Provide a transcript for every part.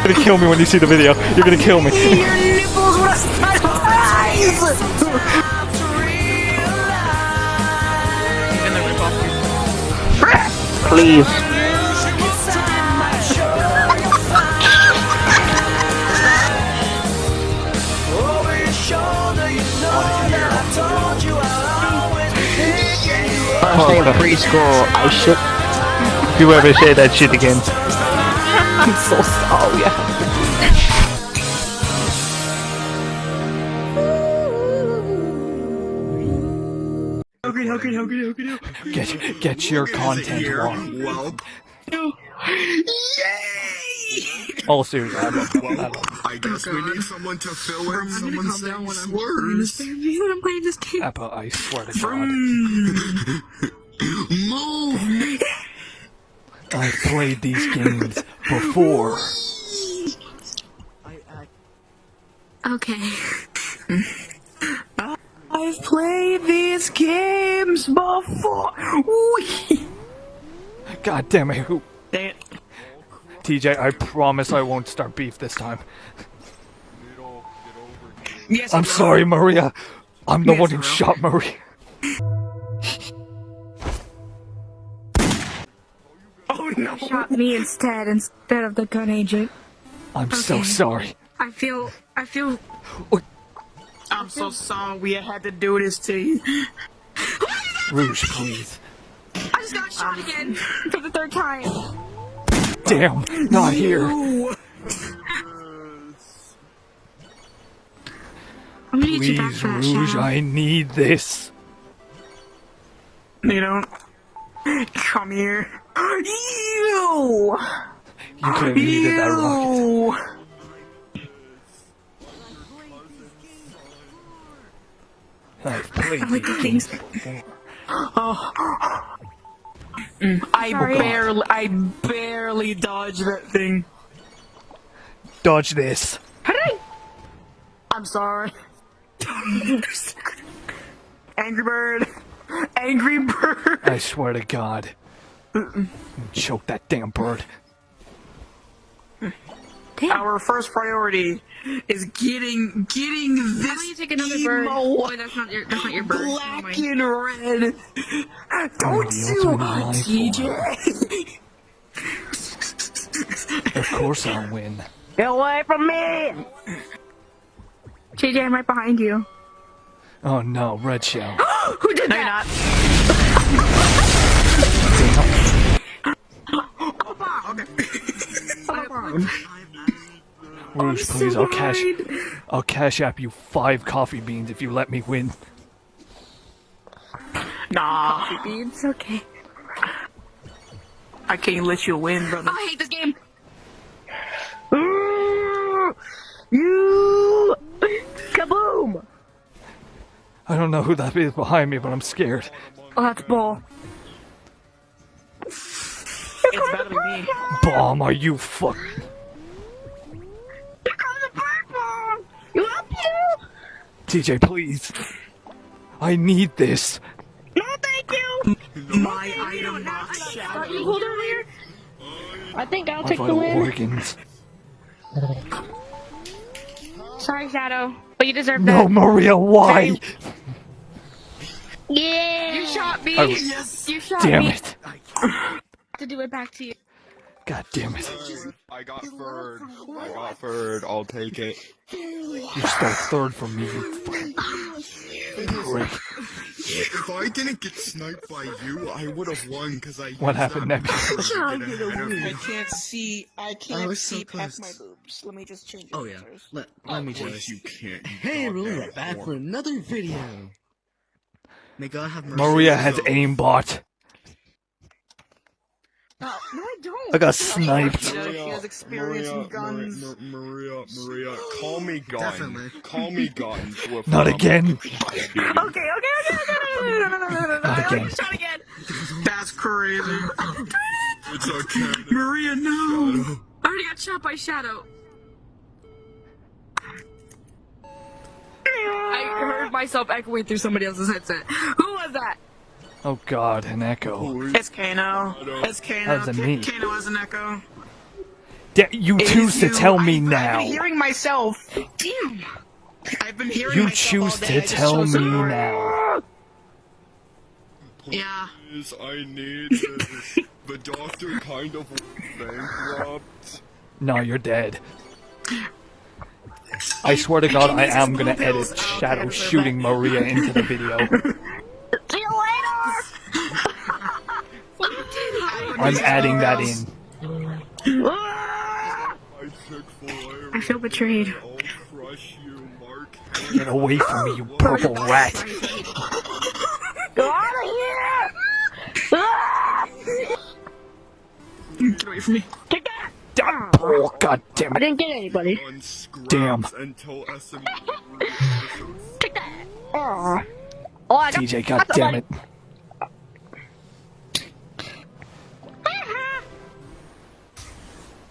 You're gonna kill me when you see the video. You're gonna kill me. Your nipples were eyes! Please. First day of preschool, I should. If you ever say that shit again. I'm so sorry. Get your content wrong. Well, All serious. I love I guess we need someone to fill in someone's words. I'm playing this game. Appa, I swear to God. Move! I've played these games before. Okay. I've played these games before. God damn it, who? Dang it. TJ, I promise I won't start beef this time. Yes, I'm sorry, Maria. I'm the one who shot Maria. Oh no! Shot me instead of the gun agent. I'm so sorry. I feel. I'm so sorry we had to do this to you. Rouge, please. I just got shot again for the third time. Damn, not here. I'm gonna get you back Please, for that Rouge, shot. I need this. You don't. Come here. You. You could have needed that rocket. I've played I like the these things. before. I barely dodged that thing. Dodge this. I'm sorry. Angry Bird. Angry Bird. I swear to God. Choke that damn bird. Our first priority is getting this How do you take another bird? emo Oh, that's not your bird. Never black mind. and red. Don't the you, ultimate life TJ? Of course I'll win. Get away from me! JJ, I'm right behind you. Oh no, Red Shell. Who did No, you're that? Rouge, please, I'll cash app you 5 coffee beans if you let me win. Nah, It's okay. I can't let you win, brother. Oh, I hate this game. You! Kaboom! I don't know who that is behind me, but I'm scared. Oh, that's Bull. It's better than me. Bomb, are you fuck? Here comes the bird bomb. You up you? TJ, please. I need this. No, thank you. My item not Thought you pulled earlier. I think I'll My take the vital win. organs. Sorry, Shadow, but you deserve No, that. Maria, why? Yeah. You shot me. Yes. You shot Damn me. it. To do it back to you. God damn it. I got third. I got third. I'll take it. You stole third from me, you fucking prick. If I didn't get sniped by you, I would have won because I. What happened next? I can't see. I can't was so see past my close. boobs. Let me just change. Oh yeah, filters. let me Yes, just. you can't. You Hey goddamn everyone, back whore. for another video. May God have mercy. Maria has aimbot. No, I don't. I got sniped. She has experience in guns. Maria, call me Guns. Definitely. Call me Guns. with Not again. Okay. No. Not again. Shot again. That's crazy. It's okay. Maria, no. I already got shot by Shadow. myself echoing through somebody else's headset. Who was that? Oh God, an echo. It's Kano. It's Kano. How's it me? Kano has an echo. You It choose is to you. tell me I've now. been hearing myself. Damn. I've been hearing You myself choose all day. to I just tell chose me ignore it. now. Yeah. Please, I need this. The doctor kind of went bankrupt. No, you're dead. I swear to God, I am gonna edit Shadow shooting Maria into the video. See you later. I'm adding that in. My Chick-fil-A I feel betrayed. I'll crush you, Mark. Get away from me, you purple rat. Go out of here! Get away from me. Take that! Oh, God damn I it. didn't get anybody. On scraps Damn. Until SMU Take that! Oh, I got TJ, God damn it.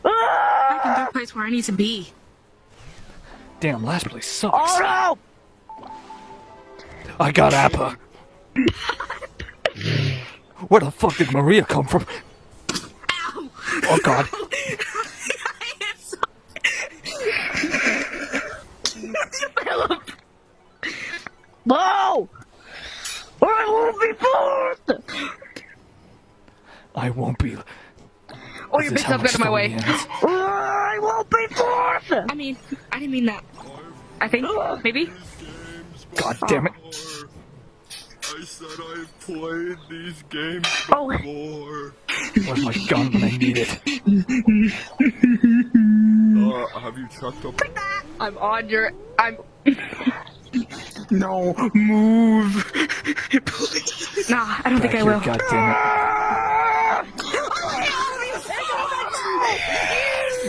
back in the place where I need to be. Damn, last place sucks. Oh I got Appa. Where the fuck did Maria come from? Oh God. no! Or I won't be forced! I won't be. Oh, Is your this big how stuff my got in my story way. ends? I won't be forced! I mean, I didn't mean that. I think, maybe? God damn it. I said I've played these games Oh. before. Where's my gun when I need it? Have you checked up? I'm on your. I'm. No, move. Please. Nah, I don't think I Back will. here, God damn it.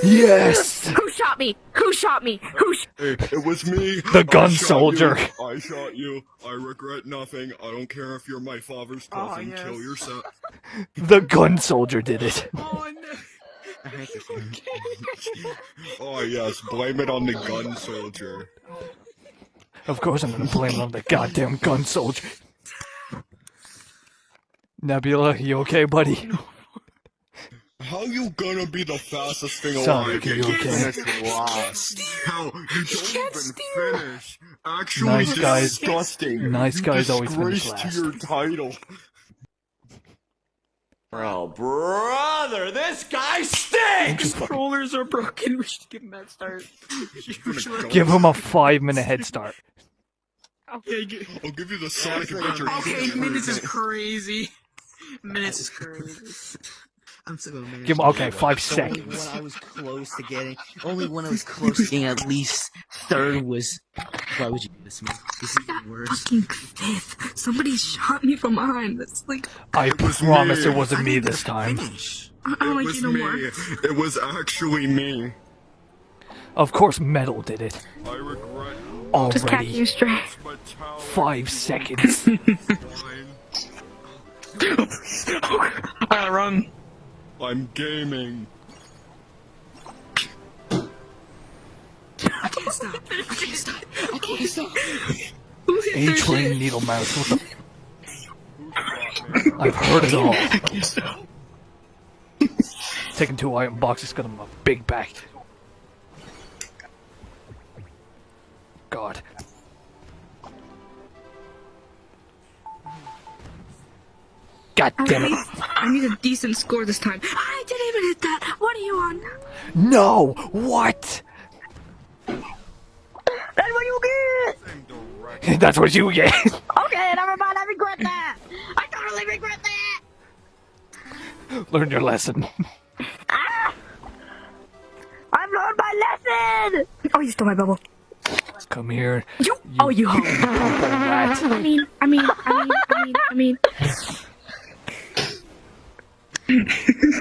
Yes! Who shot me? Who shot me? Hey, it was me. The gun I shot soldier. you. I shot you. I regret nothing. I don't care if you're my father's cousin. yes. Kill yourself. The gun soldier did it. Oh no. I hate this game. Oh yes, blame it on the gun soldier. Of course I'm gonna blame it on the goddamn gun soldier. Nebula, you okay, buddy? How you gonna be the fastest thing Son, alive? are you okay? How you don't even finish? Actually, Nice guys. disgusting. Nice guys always finish Disgrace last. to your title. Oh, brother, this guy stinks! Controllers are broken. We should give him that start. Give him a 5-minute head start. Okay, I'll give you the Sonic Adventure. okay, minutes is crazy. Minutes is crazy. I'm sick of minutes. Give him, okay, 5 Only seconds. one I was close to getting. Only one I was close to getting at least third was. Why would you do this to me? This is even worse. Fucking fifth. Somebody shot me from behind. That's like. I was promise me. it wasn't me this time. Finish. I don't It like was you no me. more. It was actually me. Of course Metal did it. I regret Just catching you Already. straight. my talent. 5 seconds. I gotta run. I'm gaming. I can't stop. I can't stop. I can't stop. Who hit their A-Train shit? Needle Mouse. What the? I've heard it all. I can't stop. Taking 2 item boxes, got him a big back. God. God At damn it. least I need a decent score this time. I didn't even hit that. What are you on? No! What? That's what you get. That's what you get. Okay, never mind. I regret that. I totally regret that. Learn your lesson. I've learned my lesson. Oh, you stole my bubble. Come here. You. Oh, you hoe. Purple rat. I mean.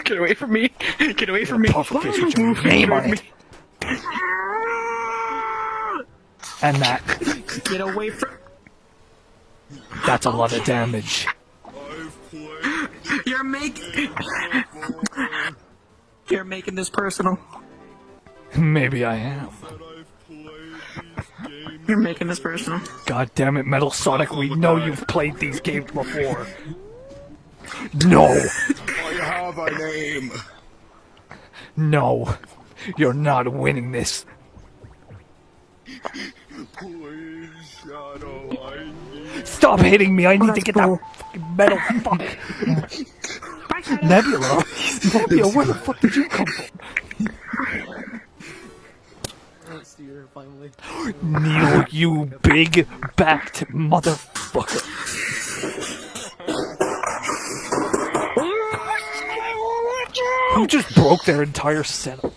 Get away from me. Get away from me. Pufferfish with your name on it. And that. Get away from. That's a lot of damage. I've played You're making. You're making this personal. Maybe I am. that I've played these games You're making this personal. God damn it, Metal Sonic, we know you've played these games before. No! I have a name. No. You're not winning this. Please, Shadow, I need... Stop hitting me, I need to get cool. that fucking metal fuck. Bye, Shadow. Nebula? Nebula, where the fuck did you come from? Finally. Needle, you big backed motherfucker. Who just broke their entire setup?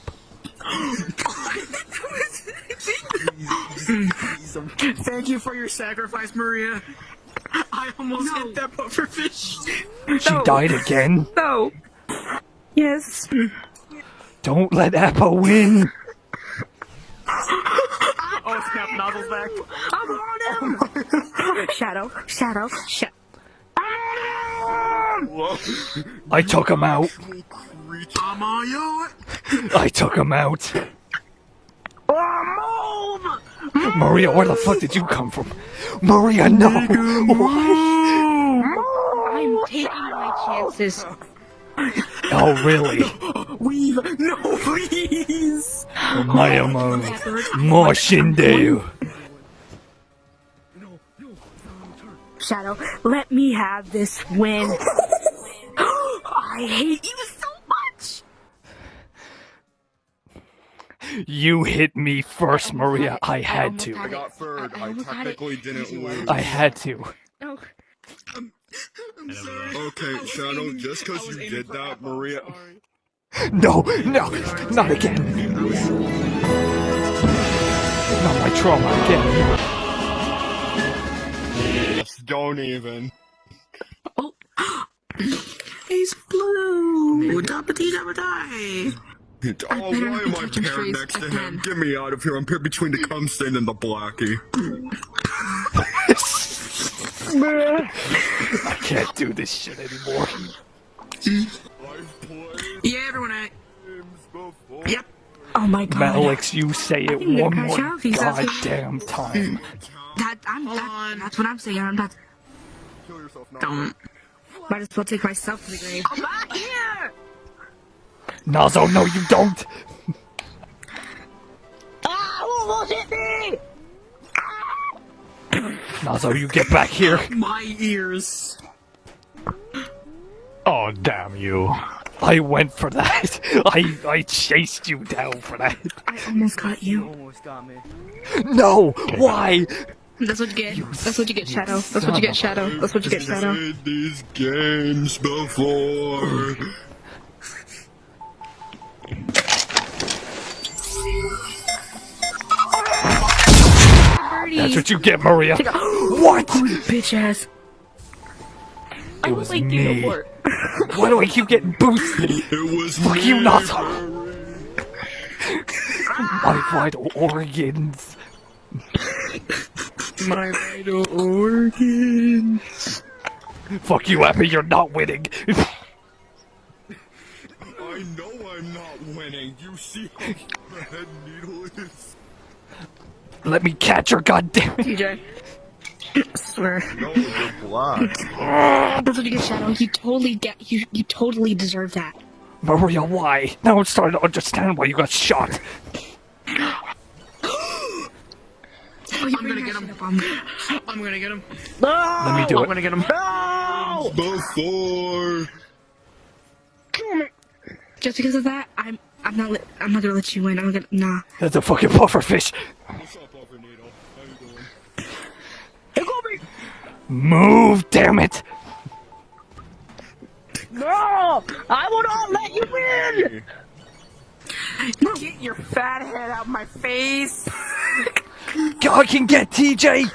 Thank you for your sacrifice, Maria. I almost hit that pufferfish. She died again? No. Yes. Don't let Appa win! Oh snap, Nozzle's back. I'm on him. Shadow. I took him out. I'm on you. I took him out. Maria, where the fuck did you come from? Maria, no! Why? I'm taking my chances. Oh, really? Weave. No, please. Mayamo, more Shindeu. Shadow, let me have this win. I hate you so much. You hit me first, Maria. I had to. I got third. I almost had it. technically didn't lose. I had to. No. Okay, Shadow, just because you did that, Maria... No, not again. Not my trauma again. Don't even. He's blue. Dabba-dee-dabba-die. Oh, why am I paired next to him? Get me out of here. I'm paired between the cum stain and the blackie. I can't do this shit anymore. I've played Yeah, everyone. games before. Yep. Oh my god. Malix, you say it think one you're more Cash Alfie, that's- goddamn time. That's what I'm saying. I'm not. Kill yourself now. Don't. Might as well take myself to the grave. I'm back here. Nazo, no you don't! Nazo, you get back here! My ears. Oh, damn you. I went for that. I chased you down for that. I almost got you. Almost got me. No! Why? That's what you get. That's what you get, Shadow. That's what you get, Shadow. That's what you get, Shadow. Played these games before. That's what you get, Maria. What? Bitch ass. It was me. Why do I keep getting boosted? It was Fuck me. you, Nazo. My vital organs. My vital organs. Fuck you, Appy, you're not winning. I know I'm not winning. You see how the head needle is? Let me catch her, goddamn it. TJ. I swear. No, you're black. That's what you get, Shadow. You totally get. You totally deserve that. Maria, why? Now I'm starting to understand why you got shot. I'm gonna get him. I'm gonna get him. Let me do I'm it. gonna get him. Before. Just because of that, I'm not gonna let you win. I'm gonna nah. That's a fucking pufferfish. What's up, Upper Needle? How you doing? Move, damn it. No! I will not let you win! Get your fat head out my face. I can get TJ.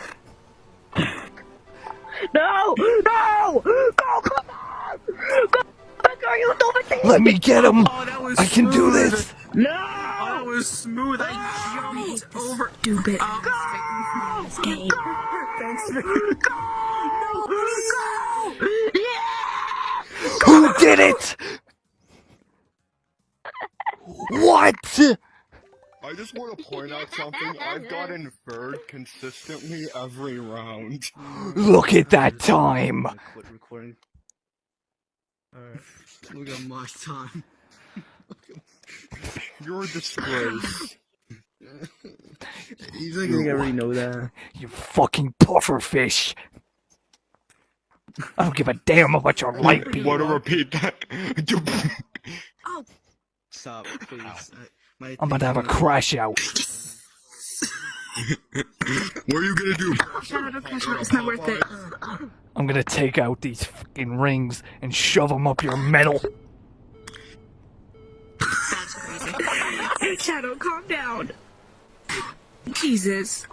No! No! Go, come on! Go! Are you stupid thing? Let me get him. Oh, that was I can do smooth. this. No! Oh, that was smooth. I jumped over. Stupid. Go! Thanks, man. Go! Who did it? What? I just want to point out something. I've gotten third consistently every round. Look at that time. I'm gonna quit recording. Alright, look at my time. You're a disgrace. You think I already know that? You fucking pufferfish. I don't give a damn about your light beam. Want to repeat that? Stop, please. I'm about to have a crash out. What are you gonna do? Shadow, don't crash out. It's not worth it. I'm gonna take out these fucking rings and shove them up your metal. That's crazy. Shadow, calm down. Jesus.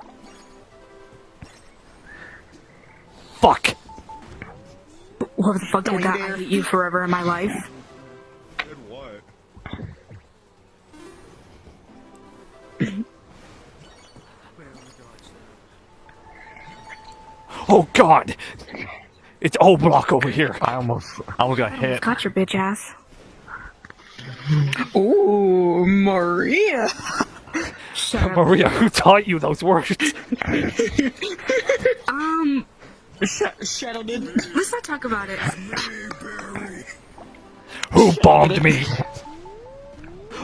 Fuck. What the fuck did that? I hate you forever in my life. Did what? Oh god. It's O Block over here. I almost got hit. Got your bitch ass. Ooh, Maria. Shut up. Maria, who taught you those words? Shadow did. Let's not talk about it. Who bombed me?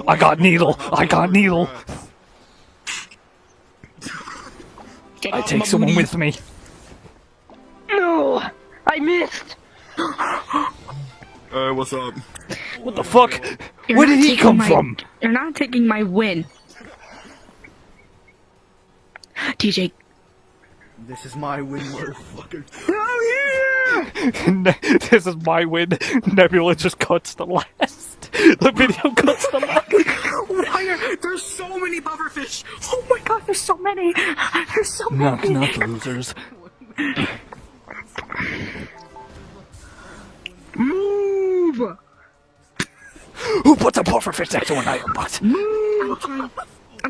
I got Needle. I got Needle. I take someone with me. No, I missed. Hey, what's up? What the fuck? You're Where not did he taking come my- from? You're not taking my win. TJ. This is my win, motherfucker. This is my win. Nebula just cuts the last. The video cuts the last. Why there's so many bufferfish? Oh my god, there's so many. There's so Knock, many. knock, losers. Move. Who puts a pufferfish next to an item box? I'm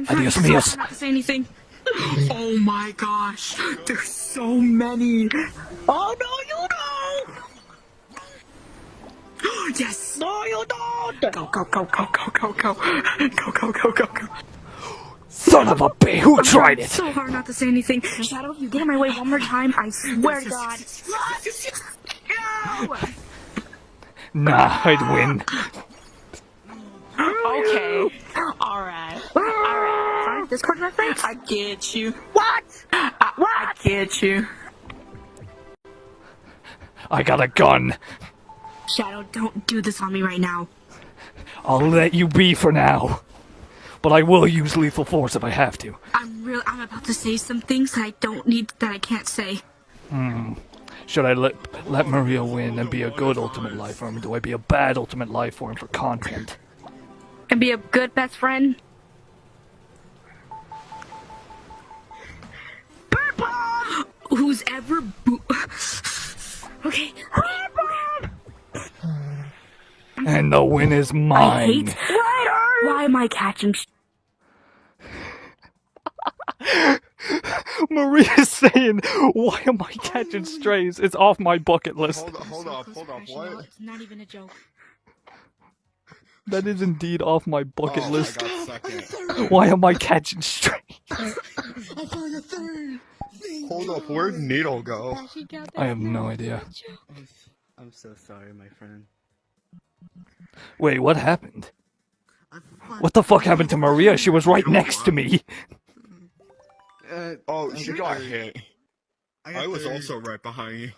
trying Adios, so míos. hard not to say anything. Oh my gosh, there's so many. Oh no, you don't. Yes. No, you don't. Go, go, go, go, go, go, go, go, go, go, go, go. Son of a bitch, who tried it? So hard not to say anything. Shadow, if you get in my way one more time, I swear to God. No! Nah, I'd win. Okay. Alright. Alright, Discord reference? I get you. What? I get you. I got a gun. Shadow, don't do this on me right now. I'll let you be for now. But I will use lethal force if I have to. I'm about to say some things that I can't say. Should I let Maria win and be a good ultimate life form, or do I be a bad ultimate life form for content? And be a good best friend. Who's ever okay. And the win is I mine. hate. Why am I catching? Maria's saying, "Why am I catching strays?" It's off my bucket list. Hold up, what? It's not even a joke. That is indeed off my bucket Oh, list. I got second. Why am I catching strays? Hold up, where'd Needle go? I have no idea. I'm so sorry, my friend. Wait, what happened? What the fuck happened to Maria? She was right next to me. Oh, she got hit. got I was third. also right behind you.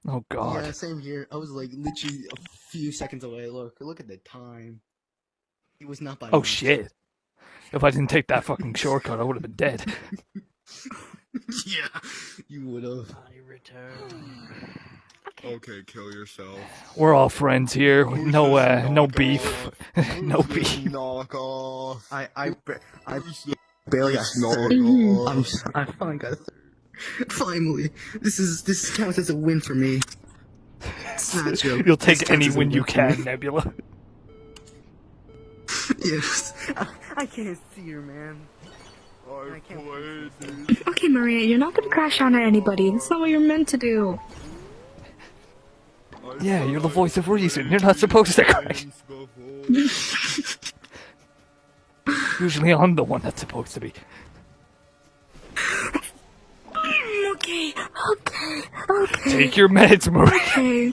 Oh Yeah, god. same here. I was like literally a few seconds away. Look at the time. He was not by Oh much. shit. If I didn't take that fucking shortcut, I would have been dead. Yeah, you would have. Okay, kill yourself. We're all friends here. No beef. No Who's beef. this knockoff? I barely got Knock third. off. I finally got a third. Finally, this counts as a win for me. It's not a joke. You'll This take counts any as a win you for can, me. Nebula. Yes. I can't see her, man. I can't played it. Okay, Maria, you're not gonna crash on at anybody. That's not what you're meant to do. Yeah, you're the voice of reason. You're not supposed to crash. Before. Usually I'm the one that's supposed to be. Okay. Take your meds, Maria. Okay.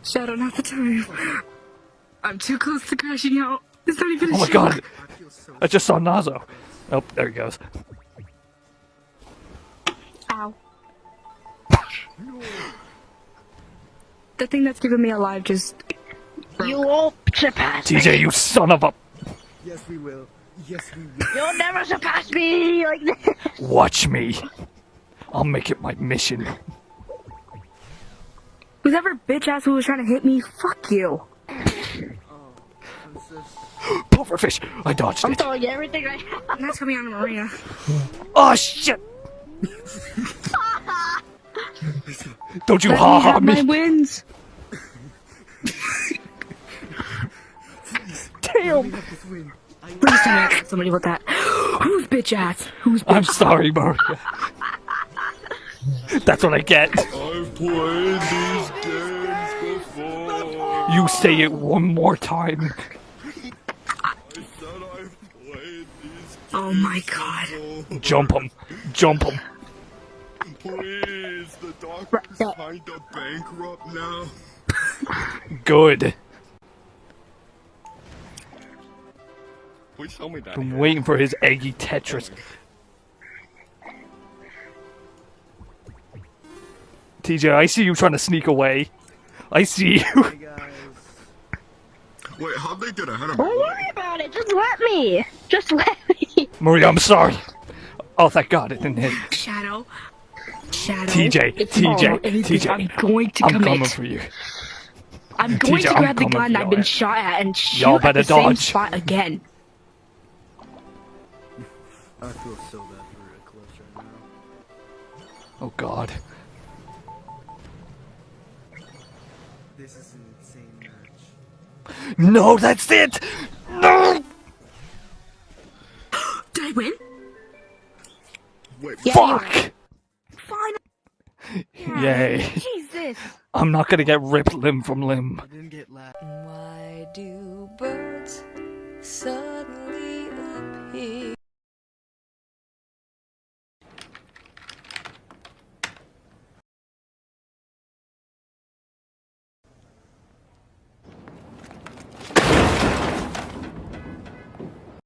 Shadow, not the time. I'm too close to crashing out. It's not even a Oh my joke. god. I just saw Nazo. Oh, there he goes. Ow. The thing that's keeping me alive just... You won't surpass me. TJ, you son of a... Yes, we will. Yes, we will. You'll never surpass me like this. Watch me. I'll make it my mission. Whoever bitch ass who was trying to hit me, fuck you. Pufferfish! I dodged I'm it. throwing everything I have. That's coming out of Maria. Oh shit! Don't you ha-ha My me! wins. Damn! Please tell me I got somebody with that. Who's bitch ass? Who's bitch I'm sorry, Maria. That's what I get. I've played these games before. You say it one more time. I said I've played these Oh my god. before. Jump him. Jump him. Please, the doctor's That- kind of bankrupt now. Good. Please tell me that. I'm waiting for his eggy Tetris. TJ, I see you trying to sneak away. I see you. Wait, how'd they get ahead of Don't me? worry about it. Just let me. Just let me. Maria, I'm sorry. Oh, thank God it didn't hit. Shadow. Shadow. TJ, It's TJ, all or anything. TJ. I'm going to I'm commit. coming for you. I'm going TJ, to I'm grab the coming gun for I've your been ass. shot at and shoot Y'all at better the same dodge. spot again. I feel so bad for Eclipse right now. Oh God. This is an insane match. No, that's it. No. Did I win? Wait, Yeah, Fuck. Fine. Yay. Jesus. I'm not gonna get ripped limb from limb. I didn't get last. Why